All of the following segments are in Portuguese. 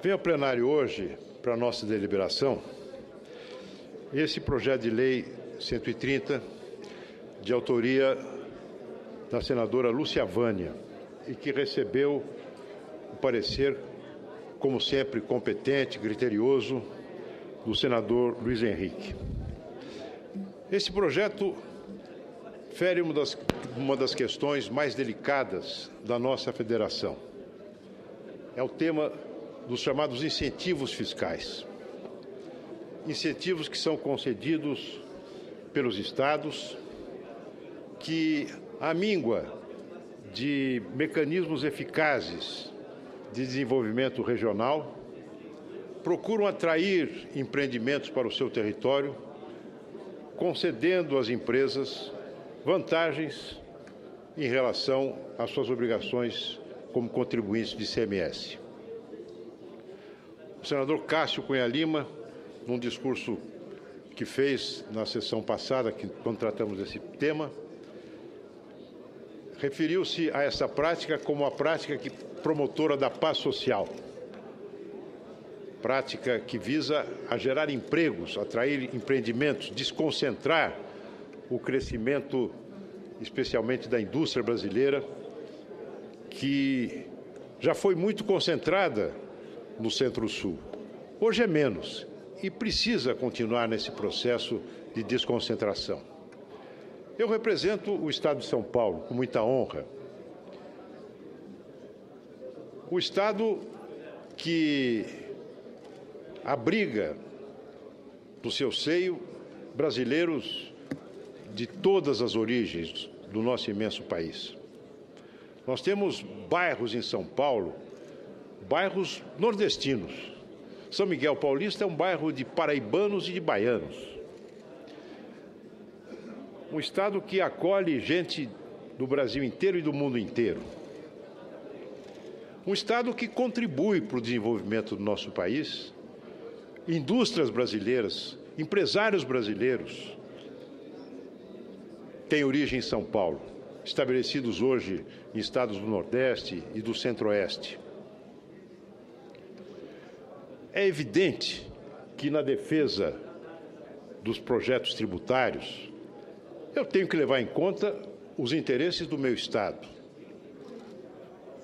Vem ao plenário hoje, para a nossa deliberação, esse projeto de lei 130, de autoria da senadora Lúcia Vânia, e que recebeu o parecer, como sempre, competente, criterioso, do senador Luiz Henrique. Esse projeto fere uma das questões mais delicadas da nossa federação. É o tema dos chamados incentivos fiscais. Incentivos que são concedidos pelos estados, que, à míngua de mecanismos eficazes de desenvolvimento regional, procuram atrair empreendimentos para o seu território, concedendo às empresas vantagens em relação às suas obrigações como contribuintes de ICMS. O senador Cássio Cunha Lima, num discurso que fez na sessão passada, quando tratamos desse tema, referiu-se a essa prática como uma prática promotora da paz social, prática que visa a gerar empregos, atrair empreendimentos, desconcentrar o crescimento, especialmente da indústria brasileira, que já foi muito concentrada no Centro-Sul. Hoje é menos e precisa continuar nesse processo de desconcentração. Eu represento o Estado de São Paulo com muita honra. O Estado que abriga no seu seio brasileiros de todas as origens do nosso imenso país. Nós temos bairros em São Paulo, bairros nordestinos. São Miguel Paulista é um bairro de paraibanos e de baianos. Um estado que acolhe gente do Brasil inteiro e do mundo inteiro. Um estado que contribui para o desenvolvimento do nosso país. Indústrias brasileiras, empresários brasileiros têm origem em São Paulo, estabelecidos hoje em estados do Nordeste e do Centro-Oeste. É evidente que, na defesa dos projetos tributários, eu tenho que levar em conta os interesses do meu Estado.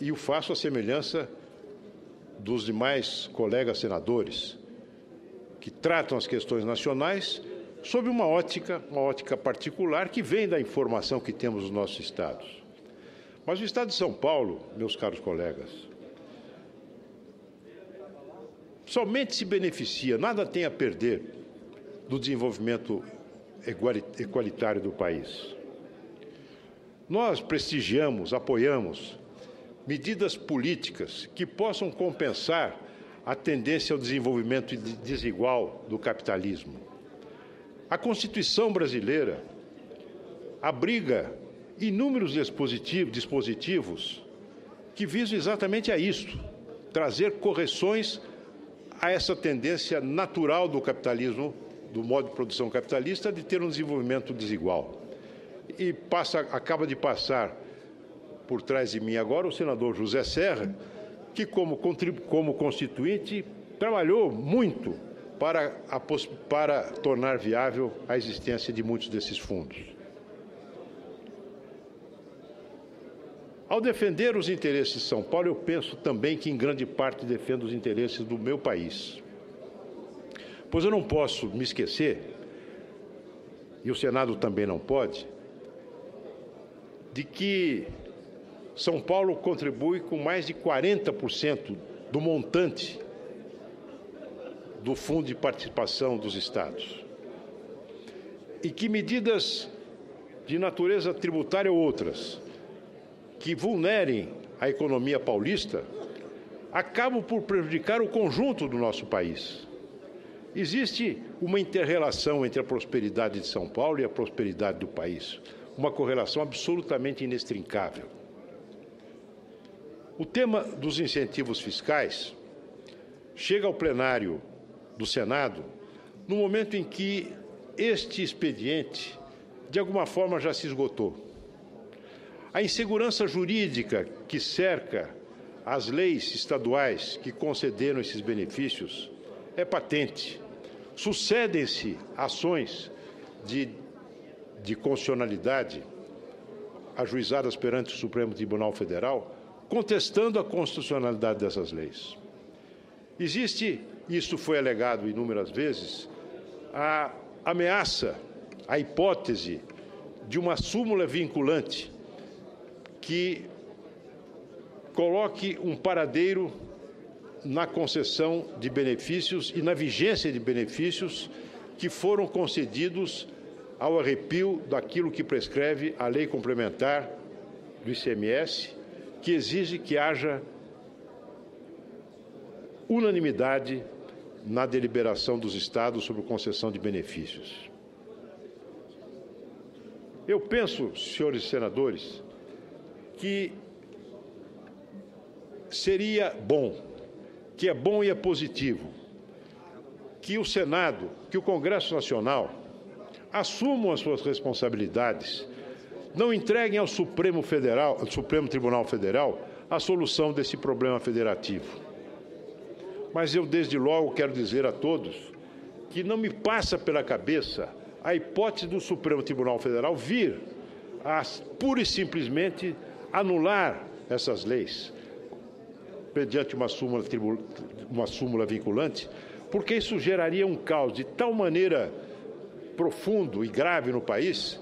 E o faço à semelhança dos demais colegas senadores, que tratam as questões nacionais sob uma ótica particular que vem da informação que temos nos nossos estados. Mas o Estado de São Paulo, meus caros colegas, somente se beneficia, nada tem a perder do desenvolvimento igualitário do país. Nós prestigiamos, apoiamos medidas políticas que possam compensar a tendência ao desenvolvimento desigual do capitalismo. A Constituição brasileira abriga inúmeros dispositivos que visam exatamente a isto, trazer correções a essa tendência natural do capitalismo, do modo de produção capitalista, de ter um desenvolvimento desigual. E acaba de passar por trás de mim agora o senador José Serra, que como constituinte trabalhou muito para tornar viável a existência de muitos desses fundos. Ao defender os interesses de São Paulo, eu penso também que, em grande parte, defendo os interesses do meu país. Pois eu não posso me esquecer, e o Senado também não pode, de que São Paulo contribui com mais de 40% do montante do Fundo de Participação dos Estados. E que medidas de natureza tributária ou outras que vulnerem a economia paulista acabam por prejudicar o conjunto do nosso país. Existe uma inter-relação entre a prosperidade de São Paulo e a prosperidade do país, uma correlação absolutamente inextricável. O tema dos incentivos fiscais chega ao plenário do Senado no momento em que este expediente, de alguma forma, já se esgotou. A insegurança jurídica que cerca as leis estaduais que concederam esses benefícios é patente. Sucedem-se ações de constitucionalidade ajuizadas perante o Supremo Tribunal Federal, contestando a constitucionalidade dessas leis. Existe, isso foi alegado inúmeras vezes, a ameaça, a hipótese de uma súmula vinculante que coloque um paradeiro na concessão de benefícios e na vigência de benefícios que foram concedidos ao arrepio daquilo que prescreve a lei complementar do ICMS, que exige que haja unanimidade na deliberação dos estados sobre concessão de benefícios. Eu penso, senhores senadores, que seria bom, que é bom e é positivo, que o Senado, que o Congresso Nacional assumam as suas responsabilidades, não entreguem ao Supremo Tribunal Federal a solução desse problema federativo. Mas eu, desde logo, quero dizer a todos que não me passa pela cabeça a hipótese do Supremo Tribunal Federal vir a, pura e simplesmente, anular essas leis mediante uma súmula vinculante, porque isso geraria um caos de tal maneira profundo e grave no país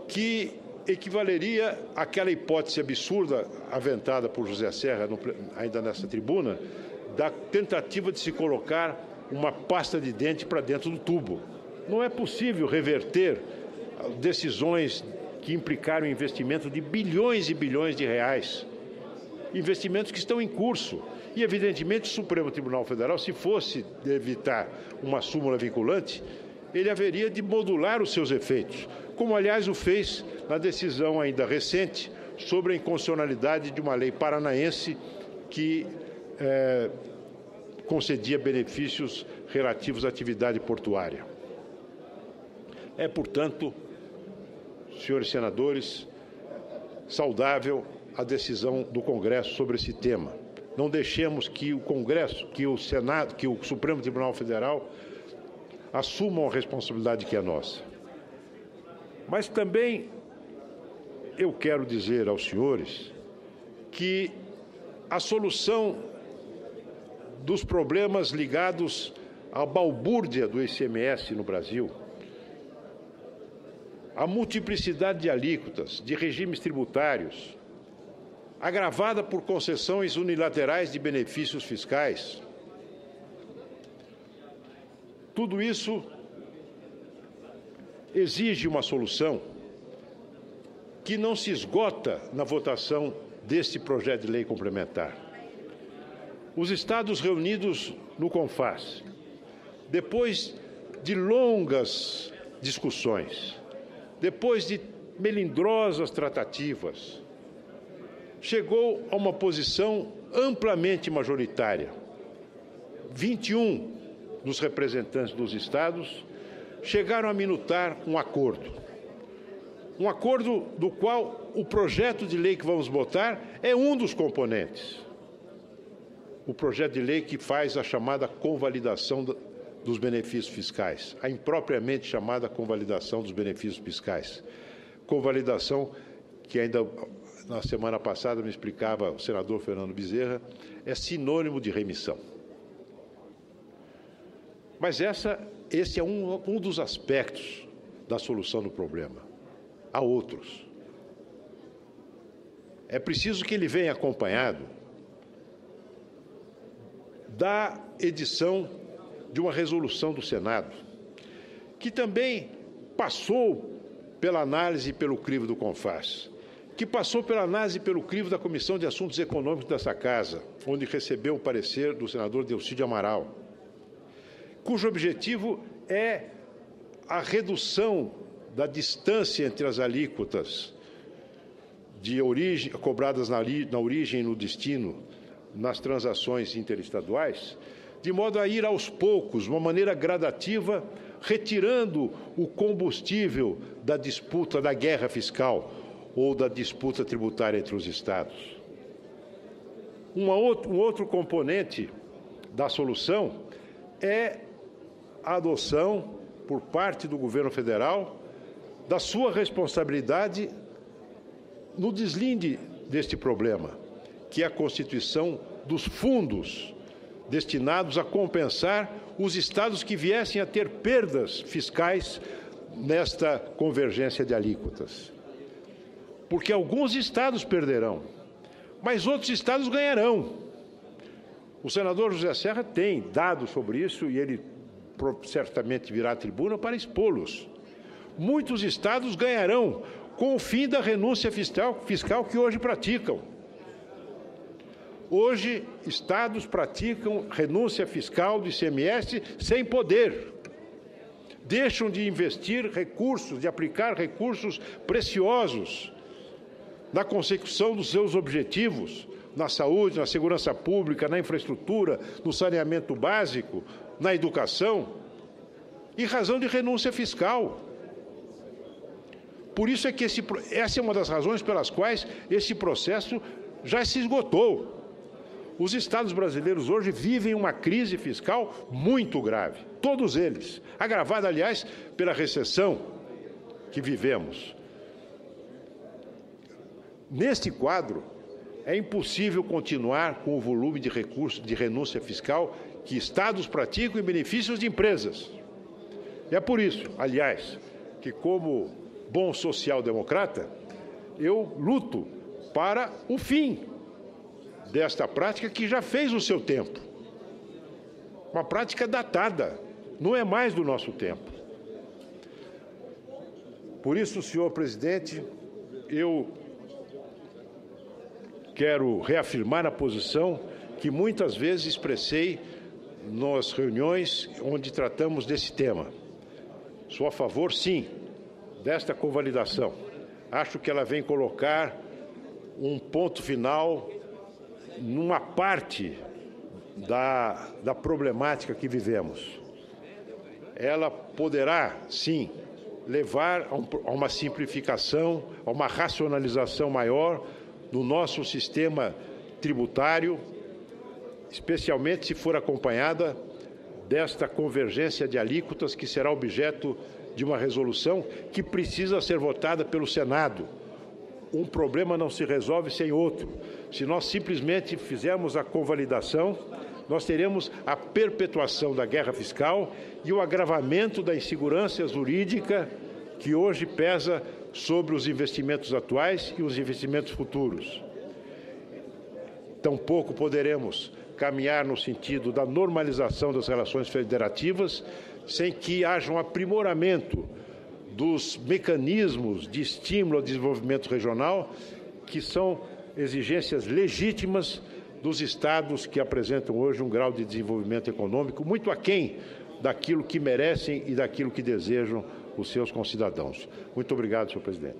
que equivaleria àquela hipótese absurda aventada por José Serra, ainda nessa tribuna, da tentativa de se colocar uma pasta de dente para dentro do tubo. Não é possível reverter decisões que implicaram investimento de bilhões e bilhões de reais, investimentos que estão em curso. E, evidentemente, o Supremo Tribunal Federal, se fosse evitar uma súmula vinculante, ele haveria de modular os seus efeitos, como, aliás, o fez na decisão ainda recente sobre a inconstitucionalidade de uma lei paranaense que concedia benefícios relativos à atividade portuária. É, portanto, senhores senadores, saudável a decisão do Congresso sobre esse tema. Não deixemos que o Congresso, que o Senado, que o Supremo Tribunal Federal assumam a responsabilidade que é nossa. Mas também eu quero dizer aos senhores que a solução dos problemas ligados à balbúrdia do ICMS no Brasil, a multiplicidade de alíquotas, de regimes tributários, agravada por concessões unilaterais de benefícios fiscais. Tudo isso exige uma solução que não se esgota na votação deste projeto de lei complementar. Os estados reunidos no CONFAS, depois de longas discussões, depois de melindrosas tratativas, chegou a uma posição amplamente majoritária. 21 dos representantes dos estados chegaram a minutar um acordo do qual o projeto de lei que vamos votar é um dos componentes. O projeto de lei que faz a chamada convalidação dos benefícios fiscais, a impropriamente chamada convalidação dos benefícios fiscais. Convalidação que ainda na semana passada me explicava o senador Fernando Bezerra, é sinônimo de remissão. Mas esse é um dos aspectos da solução do problema. Há outros. É preciso que ele venha acompanhado da edição de uma resolução do Senado, que também passou pela análise e pelo crivo do CONFAS, que passou pela análise e pelo crivo da Comissão de Assuntos Econômicos dessa Casa, onde recebeu o parecer do senador Delcídio Amaral, cujo objetivo é a redução da distância entre as alíquotas de origem, cobradas na origem e no destino nas transações interestaduais, de modo a ir aos poucos, de uma maneira gradativa, retirando o combustível da disputa, da guerra fiscal ou da disputa tributária entre os estados. Um outro componente da solução é a adoção, por parte do governo federal, da sua responsabilidade no deslinde deste problema, que é a constituição dos fundos destinados a compensar os estados que viessem a ter perdas fiscais nesta convergência de alíquotas. Porque alguns estados perderão, mas outros estados ganharão. O senador José Serra tem dados sobre isso e ele certamente virá à tribuna para expô-los. Muitos estados ganharão com o fim da renúncia fiscal que hoje praticam. Hoje, estados praticam renúncia fiscal do ICMS sem poder. Deixam de investir recursos, de aplicar recursos preciosos na consecução dos seus objetivos, na saúde, na segurança pública, na infraestrutura, no saneamento básico, na educação, em razão de renúncia fiscal. Por isso é que essa é uma das razões pelas quais esse processo já se esgotou. Os estados brasileiros hoje vivem uma crise fiscal muito grave, todos eles, agravada, aliás, pela recessão que vivemos. Neste quadro, é impossível continuar com o volume de recursos de renúncia fiscal que estados praticam em benefícios de empresas. E é por isso, aliás, que como bom social-democrata, eu luto para o fim desta prática que já fez o seu tempo. Uma prática datada, não é mais do nosso tempo. Por isso, senhor presidente, eu quero reafirmar a posição que muitas vezes expressei nas reuniões onde tratamos desse tema. Sou a favor, sim, desta convalidação. Acho que ela vem colocar um ponto final numa parte da problemática que vivemos. Ela poderá, sim, levar a uma simplificação, a uma racionalização maior do nosso sistema tributário, especialmente se for acompanhada desta convergência de alíquotas que será objeto de uma resolução que precisa ser votada pelo Senado. Um problema não se resolve sem outro. Se nós simplesmente fizermos a convalidação, nós teremos a perpetuação da guerra fiscal e o agravamento da insegurança jurídica que hoje pesa sobre os investimentos atuais e os investimentos futuros. Tampouco poderemos caminhar no sentido da normalização das relações federativas sem que haja um aprimoramento dos mecanismos de estímulo ao desenvolvimento regional, que são exigências legítimas dos estados que apresentam hoje um grau de desenvolvimento econômico muito aquém daquilo que merecem e daquilo que desejam os seus concidadãos. Muito obrigado, senhor presidente.